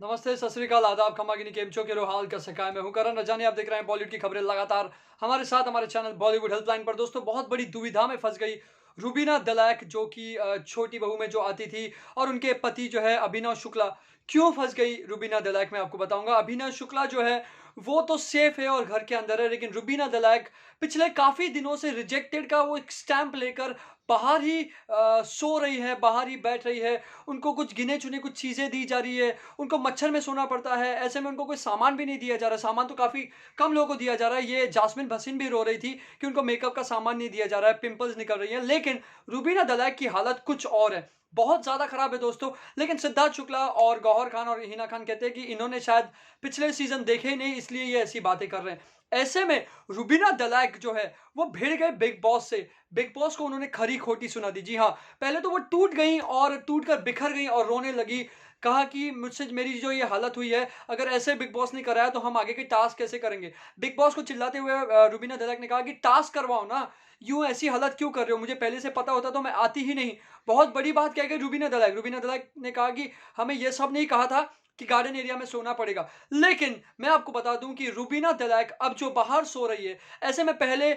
नमस्ते, सत श्री अकाल, आदाब, खमा गिनी, केम छो, केरो हाल, कैसे काय? मैं हूं करण रजानी। आप देख रहे हैं बॉलीवुड की खबरें लगातार हमारे साथ हमारे चैनल बॉलीवुड हेल्पलाइन पर। दोस्तों, बहुत बड़ी दुविधा में फंस गई रूबीना दलाइक, जो कि छोटी बहू में जो आती थी, और उनके पति जो है अभिनव शुक्ला। क्यों फंस गई रूबीना दलाइक, मैं आपको बताऊंगा। अभिनव शुक्ला जो है वो तो सेफ है और घर के अंदर है, लेकिन रूबीना दलाइक पिछले काफी दिनों से रिजेक्टेड का वो एक स्टैंप लेकर बाहर ही सो रही है, बाहर ही बैठ रही है। उनको कुछ गिने चुने कुछ चीजें दी जा रही है, उनको मच्छर में सोना पड़ता है। ऐसे में उनको कोई सामान भी नहीं दिया जा रहा है। सामान तो काफ़ी कम लोगों को दिया जा रहा है। ये जास्मिन भसीन भी रो रही थी कि उनको मेकअप का सामान नहीं दिया जा रहा है, पिंपल्स निकल रही हैं। लेकिन रूबीना दलाइक की हालत कुछ और है, बहुत ज़्यादा खराब है दोस्तों। लेकिन सिद्धार्थ शुक्ला और गौहर खान और हिना खान कहते हैं कि इन्होंने शायद पिछले सीजन देखे ही नहीं, इसलिए ये ऐसी बातें कर रहे हैं। ऐसे में रूबीना दलाइक जो है वो भिड़ गए बिग बॉस से। बिग बॉस को उन्होंने खरी खोटी सुना दी। जी हाँ, पहले तो वो टूट गई और टूट कर बिखर गई और रोने लगी। कहा कि मुझसे मेरी जो ये हालत हुई है, अगर ऐसे बिग बॉस ने कराया तो हम आगे के टास्क कैसे करेंगे। बिग बॉस को चिल्लाते हुए रूबीना दलाइक ने कहा कि टास्क करवाओ ना, यूं ऐसी हालत क्यों कर रहे हो, मुझे पहले से पता होता तो मैं आती ही नहीं। बहुत बड़ी बात कह गई रूबीना दलाइक। रूबीना दलाइक ने कहा कि हमें यह सब नहीं कहा था कि गार्डन एरिया में सोना पड़ेगा। लेकिन मैं आपको बता दूं कि रूबीना दलाइक अब जो बाहर सो रही है, ऐसे में पहले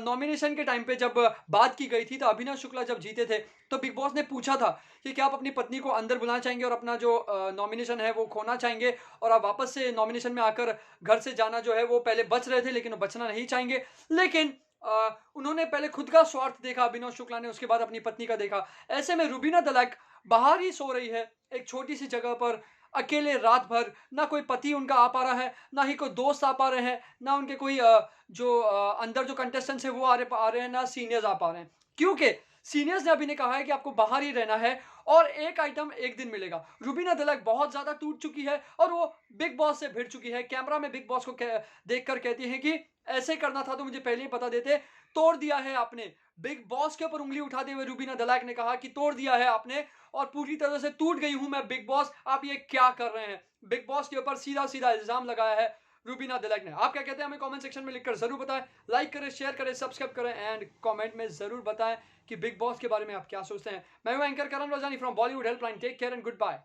नॉमिनेशन के टाइम पे जब बात की गई थी, तो अभिनव शुक्ला जब जीते थे तो बिग बॉस ने पूछा था कि क्या आप अपनी पत्नी को अंदर बुलाना चाहेंगे और अपना जो नॉमिनेशन है वो खोना चाहेंगे, और आप वापस से नॉमिनेशन में आकर घर से जाना जो है वो पहले बच रहे थे, लेकिन वो बचना नहीं चाहेंगे। लेकिन उन्होंने पहले खुद का स्वार्थ देखा अभिनव शुक्ला ने, उसके बाद अपनी पत्नी का देखा। ऐसे में रूबीना दलाइक बाहर ही सो रही है एक छोटी सी जगह पर, अकेले रात भर। ना कोई पति उनका आ पा रहा है, ना ही कोई दोस्त आ पा रहे हैं, ना उनके कोई अंदर जो कंटेस्टेंट्स है वो आ रहे हैं, ना सीनियर्स आ पा रहे हैं। क्योंकि सीनियर्स ने अभी ने कहा है कि आपको बाहर ही रहना है और एक आइटम एक दिन मिलेगा। रूबीना दलाइक बहुत ज्यादा टूट चुकी है और वो बिग बॉस से भिड़ चुकी है। कैमरा में बिग बॉस को देखकर कहती है कि ऐसे करना था तो मुझे पहले ही बता देते। तोड़ दिया है आपने। बिग बॉस के ऊपर उंगली उठाते हुए रूबीना दलाइक ने कहा कि तोड़ दिया है आपने और पूरी तरह से टूट गई हूं मैं बिग बॉस, आप ये क्या कर रहे हैं। बिग बॉस के ऊपर सीधा सीधा इल्जाम लगाया है रूबीना दलाइक ने। आप क्या कहते हैं हमें कमेंट सेक्शन में लिखकर जरूर बताएं। लाइक करें, शेयर करें, सब्सक्राइब करें एंड कमेंट में जरूर बताएं कि बिग बॉस के बारे में आप क्या सोचते हैं। मैं हूं anchor Karan Rajani from Bollywood helpline. Take care and good bye.